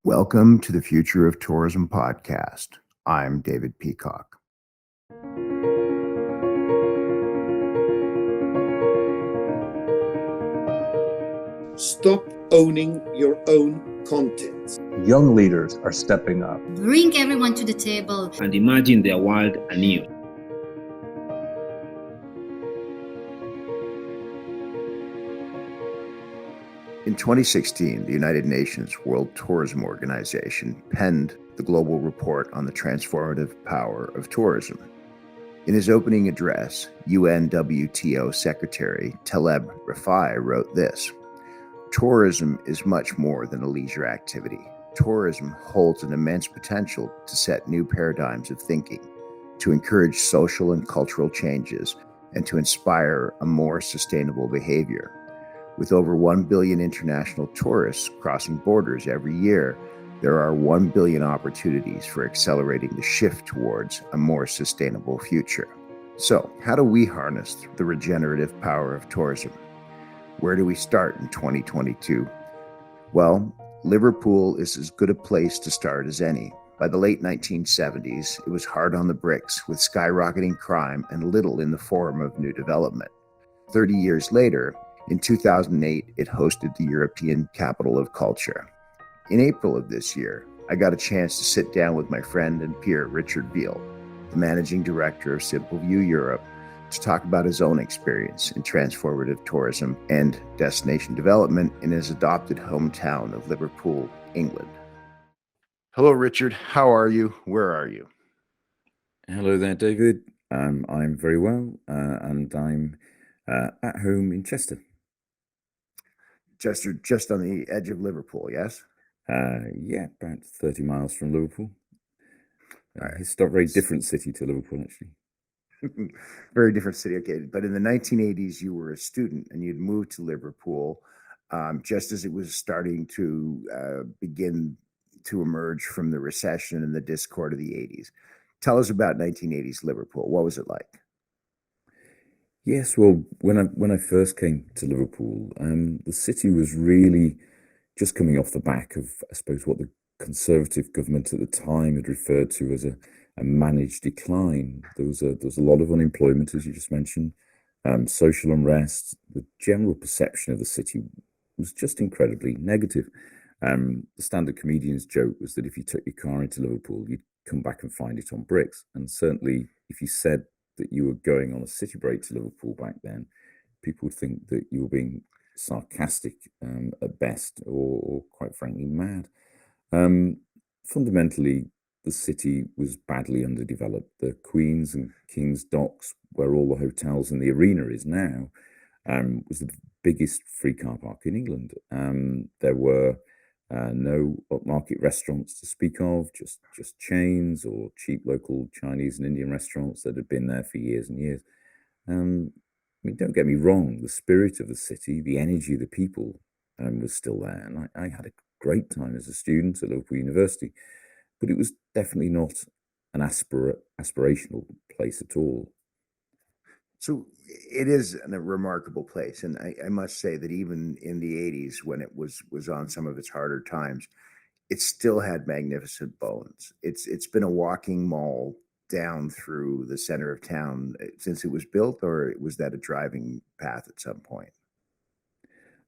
Welcome to the Future of Tourism podcast. I'm David Peacock. Stop owning your own content. Young leaders are stepping up. Bring everyone to the table and imagine their world anew. In 2016, the United Nations World Tourism Organization penned the global report on the transformative power of tourism. In his opening address, UNWTO Secretary Taleb Rifai wrote this: "Tourism is much more than a leisure activity. Tourism holds an immense potential to set new paradigms of thinking, to encourage social and cultural changes, and to inspire a more sustainable behavior. With over 1 billion international tourists crossing borders every year, there are 1 billion opportunities for accelerating the shift towards a more sustainable future." So, how do we harness the regenerative power of tourism? Where do we start in 2022? Well, Liverpool is as good a place to start as any. By the late 1970s, it was hard on the bricks, with skyrocketing crime and little in the form of new development. 30 years later, in 2008, it hosted the European Capital of Culture. In April of this year, I got a chance to sit down with my friend and peer, Richard Veal, the managing director of Simpleview Europe, to talk about his own experience in transformative tourism and destination development in his adopted hometown of Liverpool, England. Hello, Richard. How are you? Where are you? Hello there, David. I'm very well, and I'm at home in Chester. Chester, just on the edge of Liverpool, yes? Yeah, about 30 miles from Liverpool. Right. It's a very different city to Liverpool, actually. Very different city. Okay, but in the 1980s, you were a student and you'd moved to Liverpool just as it was starting to begin to emerge from the recession and the discord of the 80s. Tell us about 1980s Liverpool. What was it like? Yes, well, when I first came to Liverpool, the city was really just coming off the back of, I suppose, what the Conservative government at the time had referred to as a managed decline. There was a lot of unemployment, as you just mentioned, social unrest. The general perception of the city was just incredibly negative. The standard comedian's joke was that if you took your car into Liverpool, you'd come back and find it on bricks. And certainly, if you said that you were going on a city break to Liverpool back then, people would think that you were being sarcastic at best, or quite frankly mad. Fundamentally, the city was badly underdeveloped. The Queen's and King's Docks, where all the hotels and the arena is now, was the biggest free car park in England. There were no upmarket restaurants to speak of, just chains or cheap local Chinese and Indian restaurants that had been there for years and years. I mean, don't get me wrong, the spirit of the city, the energy of the people was still there. And I had a great time as a student at Liverpool University, but it was definitely not an aspirational place at all. So it is a remarkable place. And I must say that even in the 80s, when it was on some of its harder times, it still had magnificent bones. It's been a walking mall down through the center of town since it was built, or was that a driving path at some point?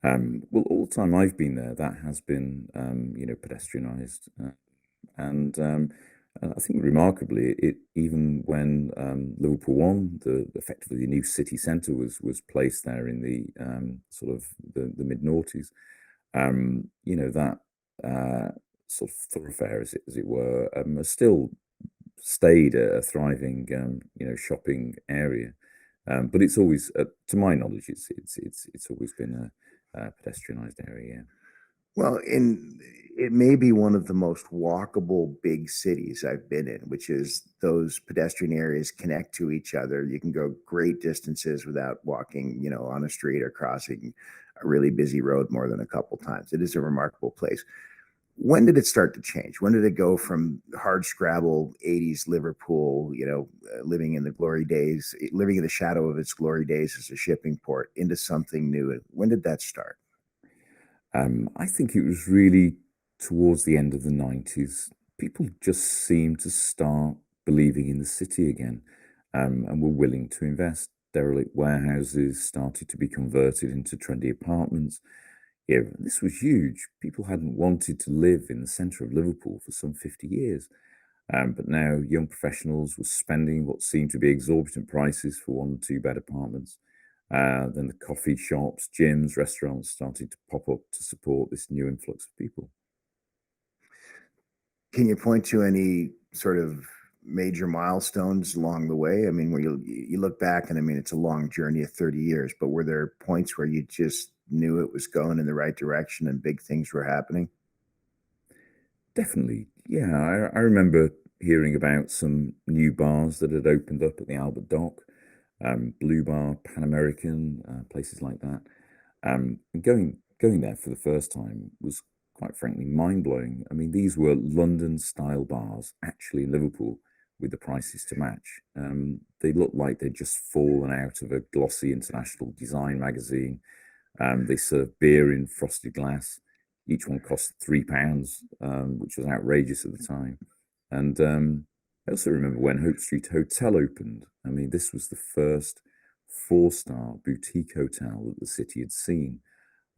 Well, all the time I've been there, that has been, pedestrianised, and I think remarkably, it even when Liverpool won, effectively the new city centre was placed there in the sort of the mid noughties. That sort of thoroughfare, as it were, has still stayed a thriving shopping area, but it's always, to my knowledge, it's always been a pedestrianised area. Well, it may be one of the most walkable big cities I've been in, which is those pedestrian areas connect to each other. You can go great distances without walking, on a street or crossing a really busy road more than a couple times. It is a remarkable place. When did it start to change? When did it go from hard scrabble 80s Liverpool, living in the glory days, living in the shadow of its glory days as a shipping port, into something new? When did that start? I think it was really towards the end of the 90s, people just seemed to start believing in the city again, and were willing to invest. Derelict warehouses started to be converted into trendy apartments. Yeah, this was huge. People hadn't wanted to live in the centre of Liverpool for some 50 years. But now young professionals were spending what seemed to be exorbitant prices for one and two bed apartments. Then the coffee shops, gyms, restaurants started to pop up to support this new influx of people. Can you point to any sort of major milestones along the way? I mean, where you look back and I mean, it's a long journey of 30 years, but were there points where you just knew it was going in the right direction and big things were happening? Definitely. Yeah, I remember hearing about some new bars that had opened up at the Albert Dock, Blue Bar, Pan American, places like that. And going there for the first time was quite frankly mind blowing. I mean, these were London style bars, actually in Liverpool, with the prices to match. They looked like they'd just fallen out of a glossy international design magazine. They served beer in frosted glass. Each one cost £3, which was outrageous at the time. And I also remember when Hope Street Hotel opened. I mean, this was the first four-star boutique hotel that the city had seen.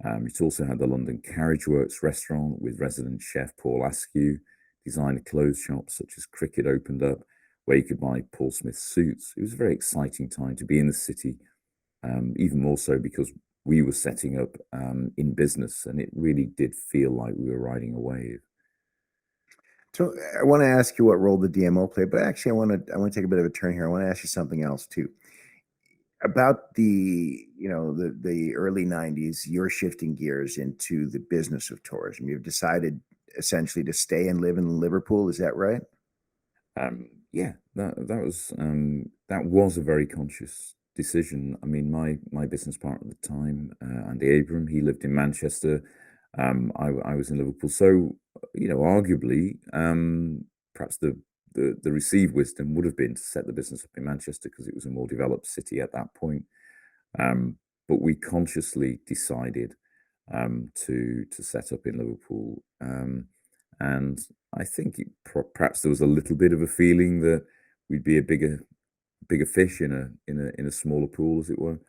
It also had the London Carriageworks restaurant with resident chef Paul Askew. Designer clothes shops such as Cricket opened up, where you could buy Paul Smith suits. It was a very exciting time to be in the city, even more so because we were setting up in business, and it really did feel like we were riding a wave. So I want to ask you what role the DMO played, but actually I want to take a bit of a turn here. I want to ask you something else too. About the early 90s, you're shifting gears into the business of tourism. You've decided essentially to stay and live in Liverpool. Is that right? Yeah, that was a very conscious decision. I mean, my business partner at the time, Andy Abram, he lived in Manchester. I was in Liverpool, so arguably, perhaps the received wisdom would have been to set the business up in Manchester because it was a more developed city at that point. But we consciously decided to set up in Liverpool, and I think perhaps there was a little bit of a feeling that we'd be a bigger fish in a smaller pool, as it were.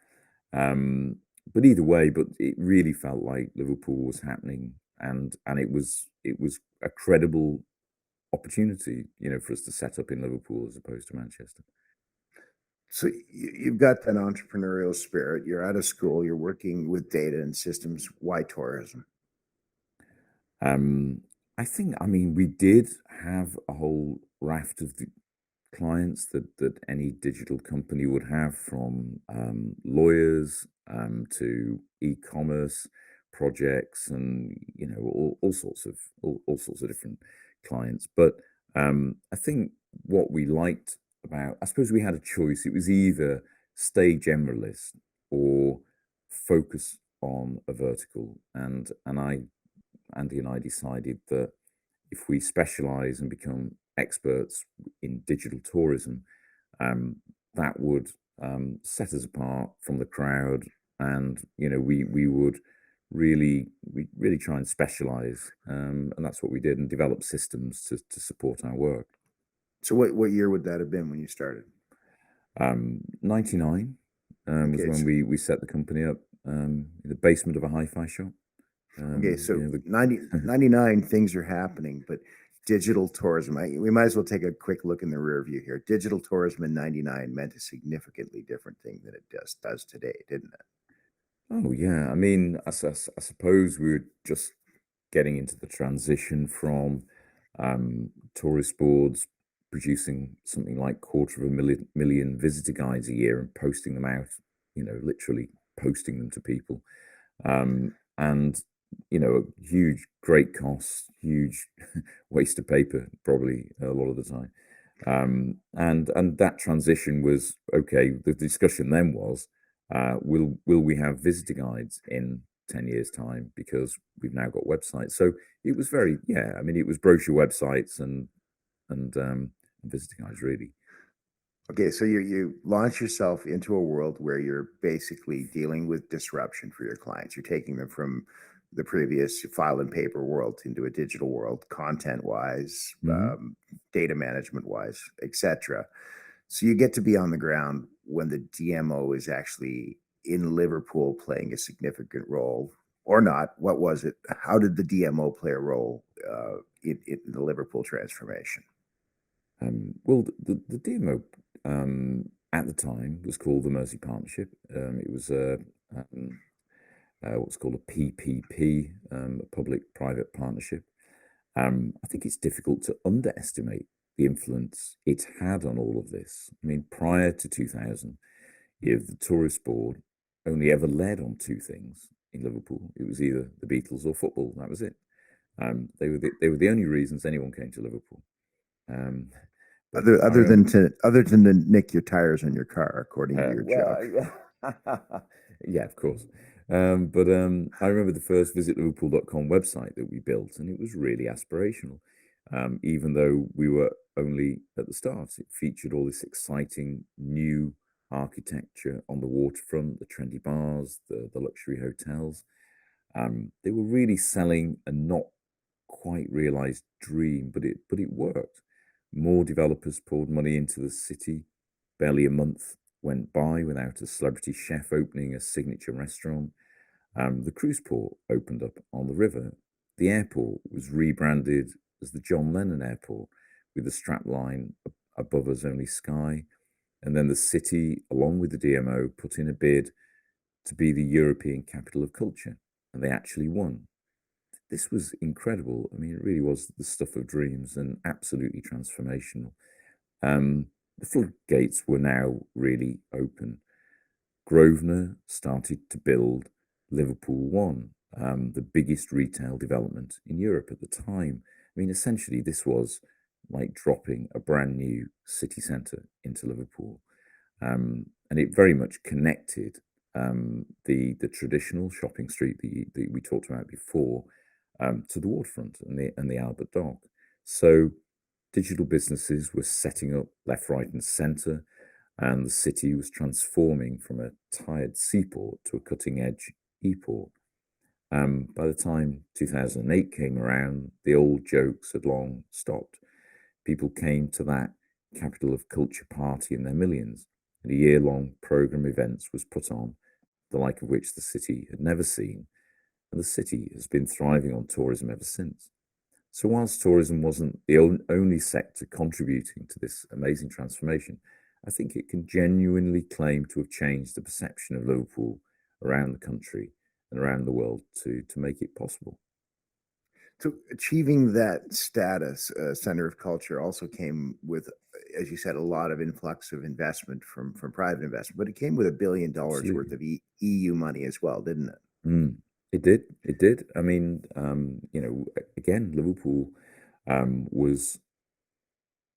But either way, but it really felt like Liverpool was happening, and it was a credible opportunity, for us to set up in Liverpool as opposed to Manchester. So you've got that entrepreneurial spirit. You're out of school. You're working with data and systems. Why tourism? Um, I mean, we did have a whole raft of the clients that any digital company would have, from lawyers to e-commerce projects, and all sorts of different clients. But I think what we liked about, I suppose we had a choice. It was either stay generalist or focus on a vertical, and Andy and I decided that if we specialize and become experts in digital tourism, that would set us apart from the crowd, and we really try and specialize, and that's what we did, and develop systems to support our work. So what year would that have been when you started? 99 was Okay, when so, we set the company up, in the basement of a hi-fi shop. okay, so You know, 99 things are happening, but digital tourism, we might as well take a quick look in the rear view here. Digital tourism in 99 meant a significantly different thing than it does today, didn't it? Oh yeah, I mean, I suppose we were just getting into the transition from tourist boards producing something like quarter of a million visitor guides a year and posting them out, literally posting them to people, and huge, great costs, huge waste of paper, probably a lot of the time. And that transition was okay. The discussion then was, will we have visitor guides in 10 years' time, because we've now got websites? So it was very, yeah. I mean, it was brochure websites and visitor guides, really. Okay, so you launch yourself into a world where you're basically dealing with disruption for your clients. You're taking them from the previous file and paper world into a digital world, content wise, data management wise, etc. So you get to be on the ground when the DMO is actually in Liverpool playing a significant role or not. What was it? How did the DMO play a role in the Liverpool transformation? Well, the DMO at the time was called the Mersey Partnership. It was what's called a PPP, a public-private partnership. I think it's difficult to underestimate the influence it had on all of this. I mean, prior to 2000, the tourist board only ever led on two things in Liverpool. It was either the Beatles or football. That was it. They were the only reasons anyone came to Liverpool. But Other than to nick your tires on your car, according to your joke. Yeah, of course. But I remember the first visitliverpool.com website that we built, and it was really aspirational. Even though we were only at the start, it featured all this exciting new architecture on the waterfront, the trendy bars, the luxury hotels. They were really selling a not quite realized dream, but it worked. More developers poured money into the city. Barely a month went by without a celebrity chef opening a signature restaurant. The cruise port opened up on the river. The airport was rebranded as the John Lennon Airport, with the strapline above us only sky. And then the city, along with the DMO, put in a bid to be the European capital of culture, and they actually won. This was incredible. I mean, it really was the stuff of dreams and absolutely transformational. The floodgates were now really open. Grosvenor started to build Liverpool One, the biggest retail development in Europe at the time. I mean, essentially, this was like dropping a brand new city centre into Liverpool. And it very much connected the traditional shopping street that we talked about before to the waterfront and the Albert Dock. So digital businesses were setting up left, right, and centre, and the city was transforming from a tired seaport to a cutting-edge e-port. By the time 2008 came around, the old jokes had long stopped. People came to that capital of culture party in their millions, and a year-long programme of events was put on, the like of which the city had never seen, and the city has been thriving on tourism ever since. So whilst tourism wasn't the only sector contributing to this amazing transformation, I think it can genuinely claim to have changed the perception of Liverpool around the country and around the world to make it possible. So achieving that status, center of culture, also came with, as you said, a lot of influx of investment from private investment, but it came with $1 billion worth of EU money as well, didn't it? It did. It did. I mean, again, Liverpool was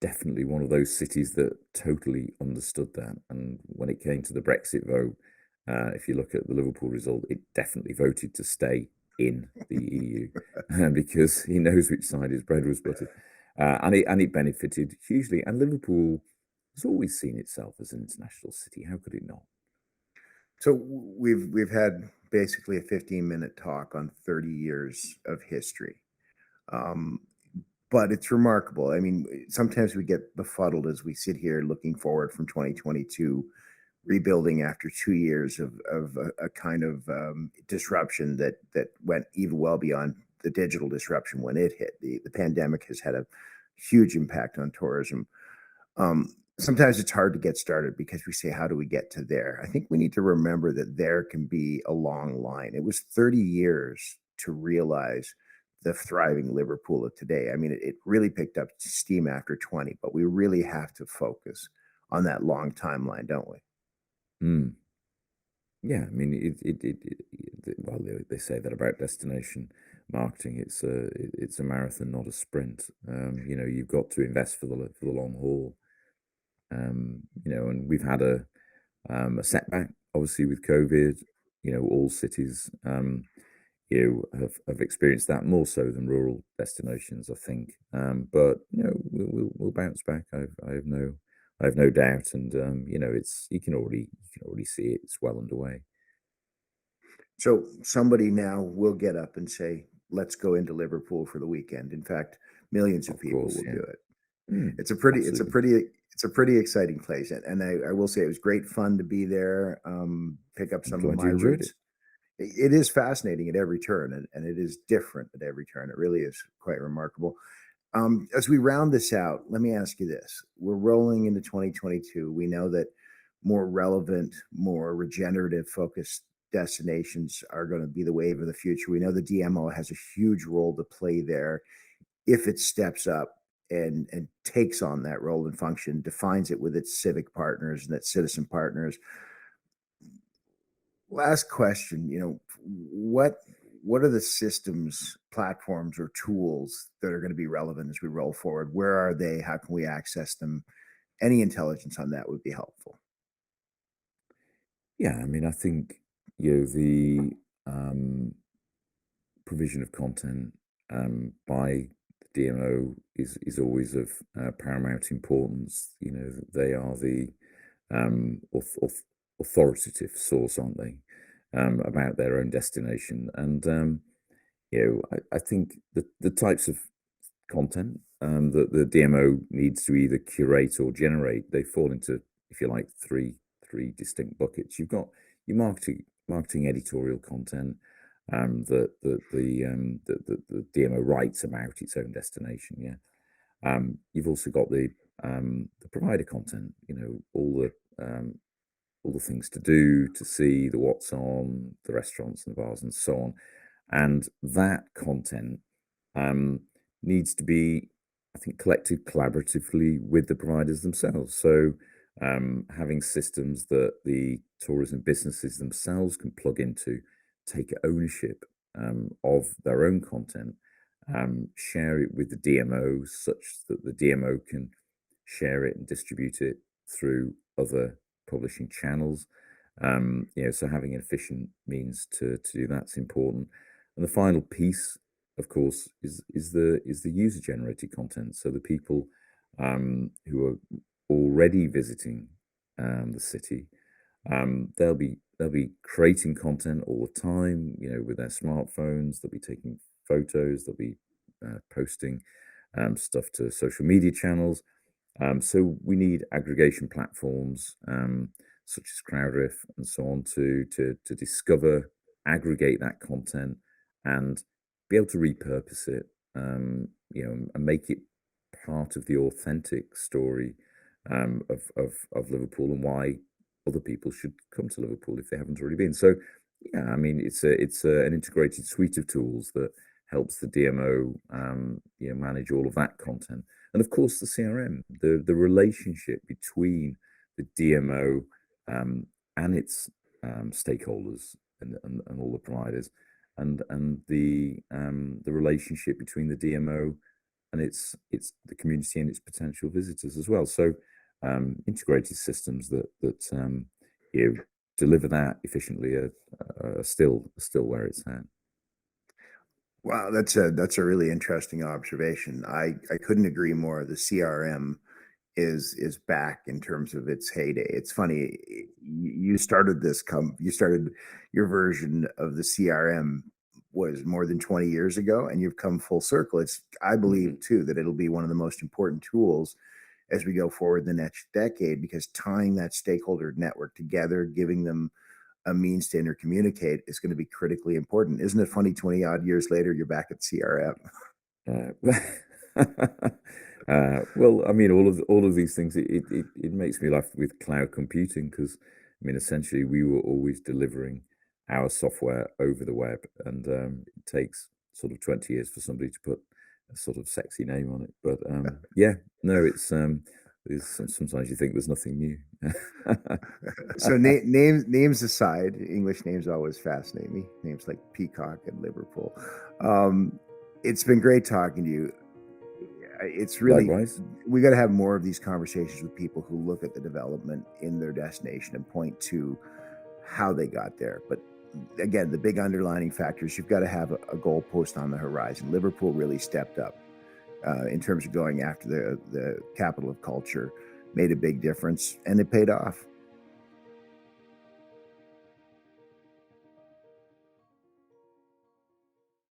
definitely one of those cities that totally understood that. And when it came to the Brexit vote, if you look at the Liverpool result, it definitely voted to stay in the EU because he knows which side his bread was buttered, and it benefited hugely. And Liverpool has always seen itself as an international city. How could it not? So we've had basically a 15-minute talk on 30 years of history. But it's remarkable. I mean, sometimes we get befuddled as we sit here looking forward from 2022, rebuilding after 2 years of a kind of disruption that went even well beyond the digital disruption when it hit. The pandemic has had a huge impact on tourism. Sometimes it's hard to get started because we say, how do we get to there? I think we need to remember that there can be a long line. It was 30 years to realize the thriving Liverpool of today. I mean, it really picked up steam after 20, but we really have to focus on that long timeline, don't we? Yeah, I mean, well, they say that about destination marketing. It's a marathon, not a sprint. You've got to invest for the long haul. And we've had a setback, obviously, with COVID. All cities, have experienced that more so than rural destinations, I think. But we'll bounce back. I have no doubt, and it's you can already see it. It's well underway. So somebody now will get up and say, let's go into Liverpool for the weekend. In fact, millions of Of people course, will yeah. do it. Mm, It's a pretty, it's a absolutely. pretty, it's a pretty exciting place. And I will say it was great fun to be there, pick up I'm some of glad my you enjoyed it. roots. It is fascinating at every turn, and it is different at every turn. It really is quite remarkable. As we round this out, let me ask you this. We're rolling into 2022. We know that more relevant, more regenerative focused destinations are going to be the wave of the future. We know the DMO has a huge role to play there if it steps up and takes on that role and function, defines it with its civic partners and its citizen partners. Last question, what are the systems, platforms, or tools that are going to be relevant as we roll forward? Where are they? How can we access them? Any intelligence on that would be helpful. Yeah, I mean, I think the um, provision of content by the DMO is always of paramount importance. You know, they are the authoritative source, aren't they, about their own destination? And I think the types of content that the DMO needs to either curate or generate, they fall into, if you like, three distinct buckets. You've got your marketing editorial content the DMO writes about its own destination. Yeah. You've also got the provider content. You know, all the things to do, to see, the what's on, the restaurants and the bars and so on. And that content um, needs to be, I think, collected collaboratively with the providers themselves. So having systems that the tourism businesses themselves can plug into, take ownership of their own content, share it with the DMO such that the DMO can share it and distribute it through other publishing channels. So having an efficient means to do that's important. And the final piece, of course, is the user generated content. So the people who are already visiting the city, they'll be creating content all the time. You know, with their smartphones, they'll be taking photos, they'll be posting stuff to social media channels. So we need aggregation platforms such as Crowdriff and so on to discover, aggregate that content, and be able to repurpose it, and make it part of the authentic story of Liverpool and why other people should come to Liverpool if they haven't already been. So, yeah, I mean, an integrated suite of tools that helps the DMO manage all of that content. And of course, the CRM, the relationship between the DMO and its stakeholders and all the providers, and the relationship between the DMO and its the community and its potential visitors as well. So integrated systems that deliver that efficiently are still where it's at. Wow, that's a really interesting observation. I couldn't agree more. The CRM is back in terms of its heyday. It's funny, you started your version of the CRM was more than 20 years ago, and you've come full circle. I believe too that it'll be one of the most important tools as we go forward the next decade, because tying that stakeholder network together, giving them a means to intercommunicate is going to be critically important. Isn't it funny, 20 odd years later, you're back at CRM? Uh, well, I mean, all of these things. It makes me laugh with cloud computing because, I mean, essentially, we were always delivering our software over the web, and it takes sort of 20 years for somebody to put a sort of sexy name on it. But yeah, no, sometimes you think there's nothing new. So names aside, English names always fascinate me. Names like Peacock and Liverpool. Um, it's been great talking to you. It's really, Likewise. we got to have more of these conversations with people who look at the development in their destination and point to how they got there. But again, the big underlining factor is you've got to have a goalpost on the horizon. Liverpool really stepped up in terms of going after the capital of culture, made a big difference, and it paid off.